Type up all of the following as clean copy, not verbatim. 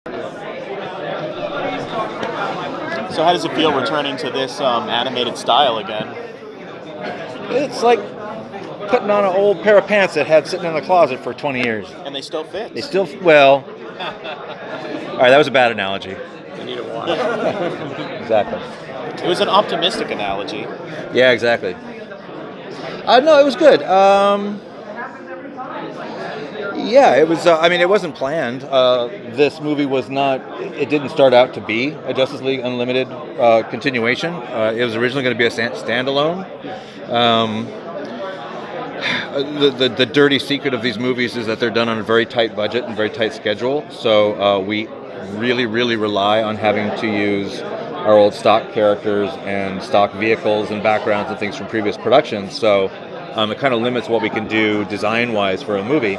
So how does it feel returning to this animated style again? It's like putting on an old pair of pants that had sitting in the closet for 20 years. And they still fit. They still, well, all right, that was a bad analogy. They need a wash. Exactly. It was an optimistic analogy. Yeah, exactly. No, it was good. Yeah, it was. It wasn't planned. This movie was not. It didn't start out to be a Justice League Unlimited continuation. It was originally going to be a standalone. The dirty secret of these movies is that they're done on a very tight budget and very tight schedule. So we really, really rely on having to use our old stock characters and stock vehicles and backgrounds and things from previous productions. So it kind of limits what we can do design-wise for a movie.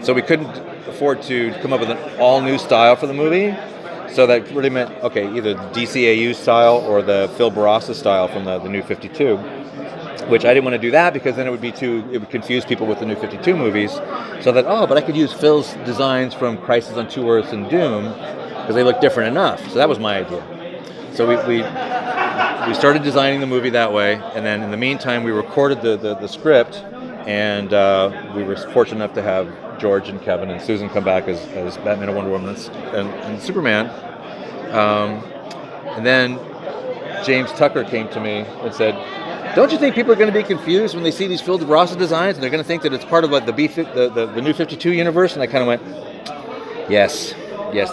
So we couldn't afford to come up with an all-new style for the movie. So that really meant, okay, either the DCAU style or the Phil Barassa style from the New 52, which I didn't want to do that because then it would confuse people with the New 52 movies. So that, but I could use Phil's designs from Crisis on Two Earths and Doom because they look different enough. So that was my idea. So we started designing the movie that way, and then in the meantime we recorded the script, and we were fortunate enough to have George and Kevin and Susan come back as Batman and Wonder Woman and Superman. And then James Tucker came to me and said, "Don't you think people are going to be confused when they see these Phil Barassa designs, and they're going to think that it's part of like the New 52 universe?" And I kind of went, "Yes,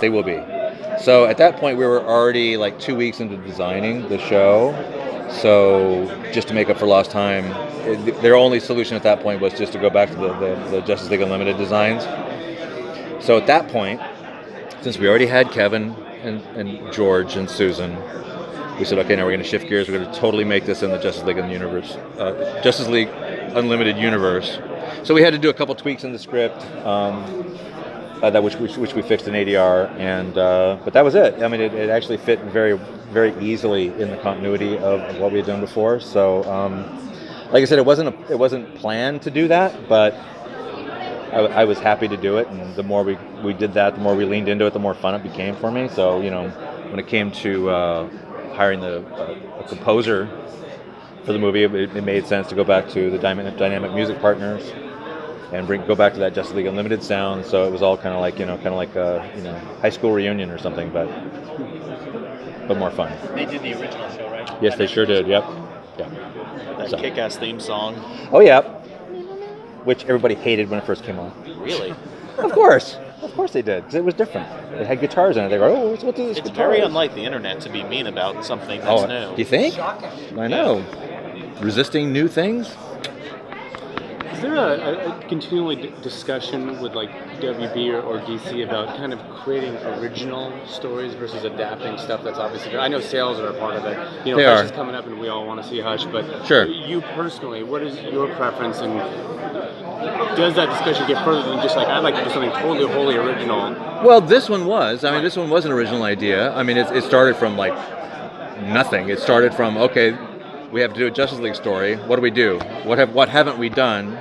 they will be." So at that point, we were already like 2 weeks into designing the show. So just to make up for lost time, their only solution at that point was just to go back to the Justice League Unlimited designs. So at that point, since we already had Kevin and George and Susan, we said, okay, now we're going to shift gears. We're going to totally make this in the Justice League Justice League Unlimited universe. So we had to do a couple tweaks in the script, which we fixed in ADR, but that was it. I mean, it actually fit very, very easily in the continuity of what we had done before. So, like I said, it wasn't planned to do that, but I was happy to do it. And the more we did that, the more we leaned into it, the more fun it became for me. So, when it came to hiring a composer for the movie, it made sense to go back to the dynamic music partners and go back to that Justice League Unlimited sound. So it was all kind of like a high school reunion or something, but more fun. They did the original show, right? Yes, they sure did. Yep. Yeah. That kick-ass theme song. Oh yeah. Which everybody hated when it first came on. Really? Of course they did, because it was different. It had guitars in it. They go, what's this? It's very unlike the internet to be mean about something that's new. Do you think? Shocking. I know. Resisting new things. Is there a continually discussion with like WB or DC about kind of creating original stories versus adapting stuff that's obviously... I know sales are a part of it. Hush is coming up and we all want to see Hush, but sure. You personally, what is your preference, and does that discussion get further than just like, I'd like to do something totally, wholly original? Well, this one was. This one was an original idea. It started from like nothing. It started from, okay, we have to do a Justice League story. What do we do? What haven't we done?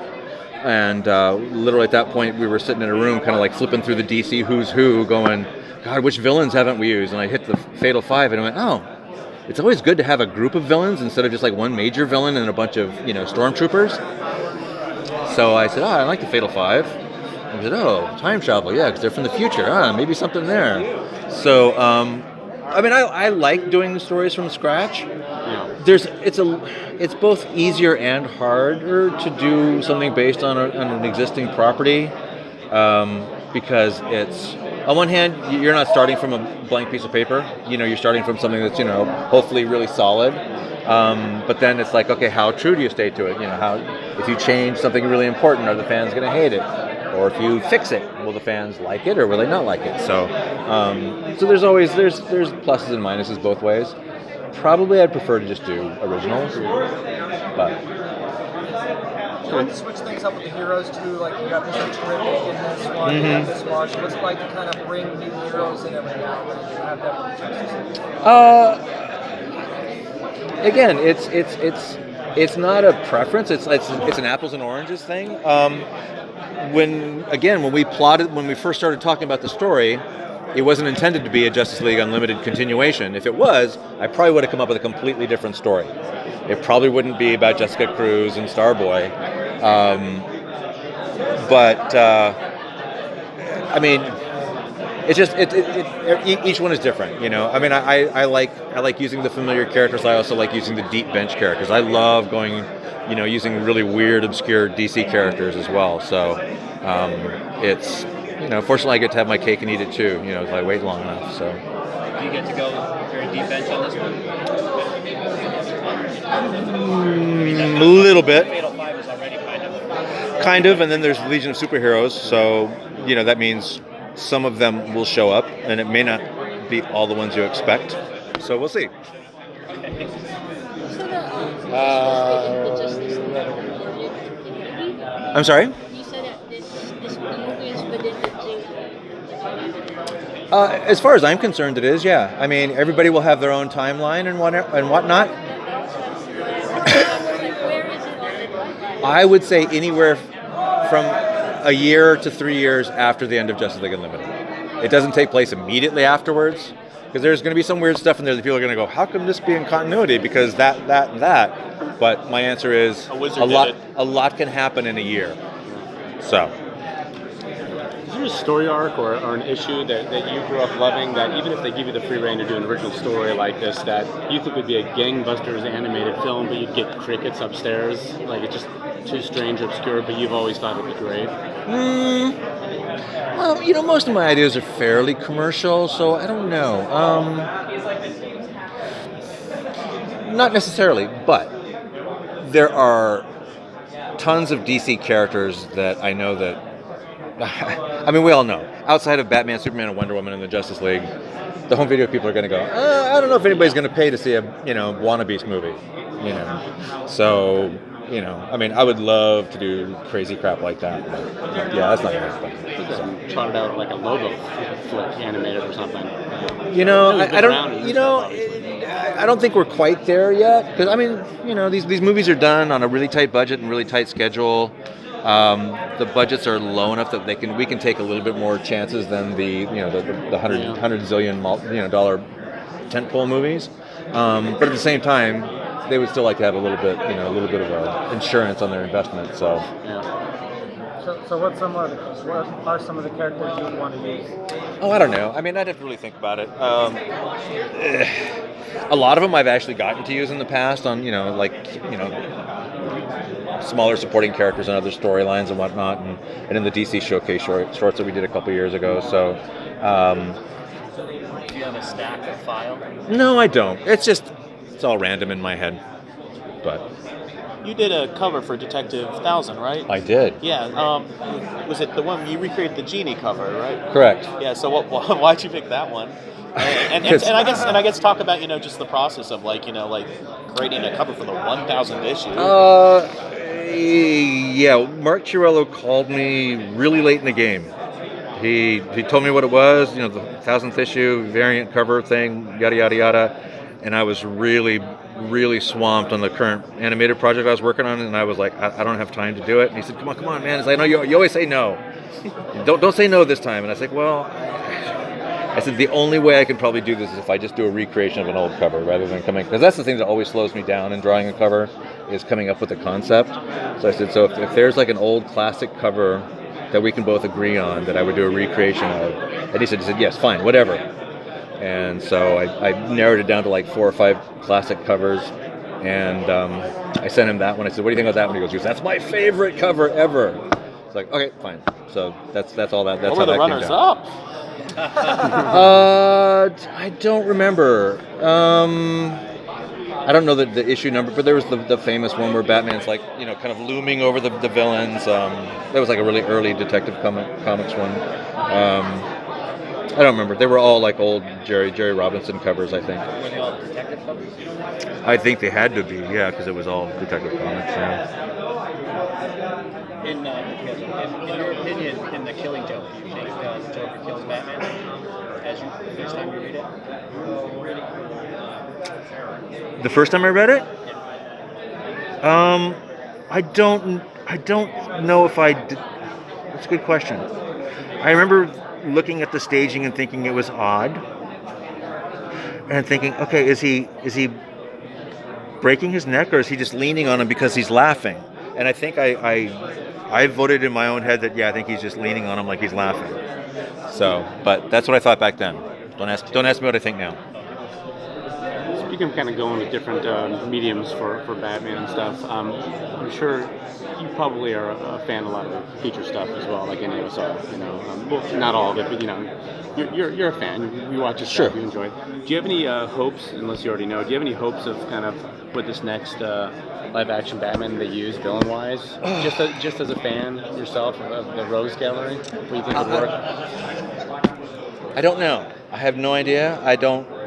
And literally at that point, we were sitting in a room kind of like flipping through the DC Who's Who, going, God, which villains haven't we used? And I hit the Fatal Five, and I went, it's always good to have a group of villains instead of just like one major villain and a bunch of, stormtroopers. So I said, I like the Fatal Five. And I said, time travel, yeah, because they're from the future. Maybe something there. So, I like doing the stories from scratch. It's both easier and harder to do something based on an existing property, because it's, on one hand, you're not starting from a blank piece of paper. You're starting from something that's hopefully really solid. But then it's like, okay, how true do you stay to it? If you change something really important, are the fans going to hate it? Or if you fix it, will the fans like it or will they not like it? So there's pluses and minuses both ways. Probably I'd prefer to just do originals, but You had to switch things up with the heroes too. Like you got Mr. Terrific in this one, you got this one. What's it like to kind of bring new heroes in every now and then and have that with Justice League? Again, it's not a preference. It's an apples and oranges thing. When we first started talking about the story, it wasn't intended to be a Justice League Unlimited continuation. If it was, I probably would have come up with a completely different story. It probably wouldn't be about Jessica Cruz and Starboy. But I mean, it's just each one is different, you know. I mean, I like using the familiar characters. I also like using the deep bench characters. I love going, you know, using really weird, obscure DC characters as well. So it's, you know, fortunately I get to have my cake and eat it too, you know, if I wait long enough. So. Do you get to go very deep bench on this one? A little bit. Fatal 5 is already Kind of, and then there's Legion of Superheroes, so, you know, that means some of them will show up, and it may not be all the ones you expect. So we'll see. I'm sorry? You said that this movie is within the As far as I'm concerned, it is, yeah. I mean, everybody will have their own timeline and whatnot. Where is it on the timeline? I would say anywhere from a year to 3 years after the end of Justice League Unlimited. It doesn't take place immediately afterwards, because there's going to be some weird stuff in there that people are going to go, how come this be in continuity? Because that, and that. But my answer is a lot can happen in a year. So. Is there a story arc or an issue that you grew up loving that even if they give you the free reign to do an original story like this, that you think would be a gangbusters animated film, but you'd get crickets upstairs? Like, it's just too strange or obscure, but you've always thought it would be great? Well, you know, most of my ideas are fairly commercial, so I don't know. Not necessarily, but there are tons of DC characters that I know that I mean, we all know. Outside of Batman, Superman, and Wonder Woman and the Justice League, the home video people are going to go, I don't know if anybody's going to pay to see a, you know, Wannabeast movie, you know. So, you know, I mean, I would love to do crazy crap like that. But yeah, that's not going to happen. Trotted out like a logo flick animated or something. You know, I don't. You know, I don't think we're quite there yet. Because I mean, you know, these movies are done on a really tight budget and really tight schedule. The budgets are low enough that we can take a little bit more chances than the $100 zillion dollar tentpole movies. But at the same time, they would still like to have a little bit of insurance on their investment. So. So what are some of the characters you would want to use? Oh, I don't know. I mean, I'd have to really think about it. A lot of them I've actually gotten to use in the past on, smaller supporting characters and other storylines and whatnot, and in the DC Showcase shorts that we did a couple years ago. So, Do you have a stack or file? No, I don't. It's all random in my head. But you did a cover for Detective 1000, right? I did. Yeah. Was it the one you recreated the Genie cover, right? Correct. Yeah. So why'd you pick that one? And I guess talk about just the process of creating a cover for the 1000th issue. Yeah, Mark Chiarello called me really late in the game. He told me what it was, the 1000th issue variant cover thing, yada yada yada, and I was really, really swamped on the current animated project I was working on, and I was like, I don't have time to do it. And he said, come on, man. It's like, no, you always say no. Don't say no this time. And I was like, well, I said the only way I can probably do this is if I just do a recreation of an old cover rather than because that's the thing that always slows me down in drawing a cover is coming up with a concept. So I said, so if there's like an old classic cover that we can both agree on that I would do a recreation of, and he said yes, fine, whatever. And so I narrowed it down to like 4 or 5 classic covers, and I sent him that one. I said, what do you think about that one? He goes, that's my favorite cover ever. It's like, okay, fine. So that's all that. That's what were the runners up? I don't remember. I don't know the issue number, but there was the famous one where Batman's kind of looming over the villains. That was like a really early Detective Comics one. I don't remember. They were all like old Jerry Robinson covers, I think. Were they all Detective covers? I think they had to be, yeah, because it was all Detective Comics. Yeah. In your opinion, in The Killing Joke, do you think the Joker kills Batman as the first time you read it? The first time I read it? I don't know if I did. That's a good question. I remember looking at the staging and thinking it was odd, and thinking, okay, is he breaking his neck, or is he just leaning on him because he's laughing? And I think I voted in my own head that, yeah, I think he's just leaning on him like he's laughing. So, but that's what I thought back then. Don't ask me what I think now. Speaking of kind of going to different mediums for Batman and stuff, I'm sure you probably are a fan of a lot of the feature stuff as well, like any of us are. You know, well, not all of it, but you know, you're a fan. You watch his stuff, you enjoy it. Do you have any hopes, unless you already know, do you have any hopes of kind of what this next live-action Batman they use villain-wise? just as a fan yourself of the Rose Gallery, what do you think would work? I don't know. I have no idea. I don't know.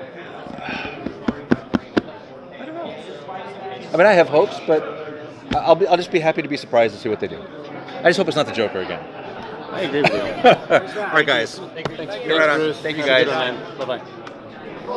I mean, I have hopes, but I'll just be happy to be surprised to see what they do. I just hope it's not the Joker again. I agree with you. All right, guys. Thanks, You're right on. Bruce. Thank you, Have a guys. good one, man. Bye-bye.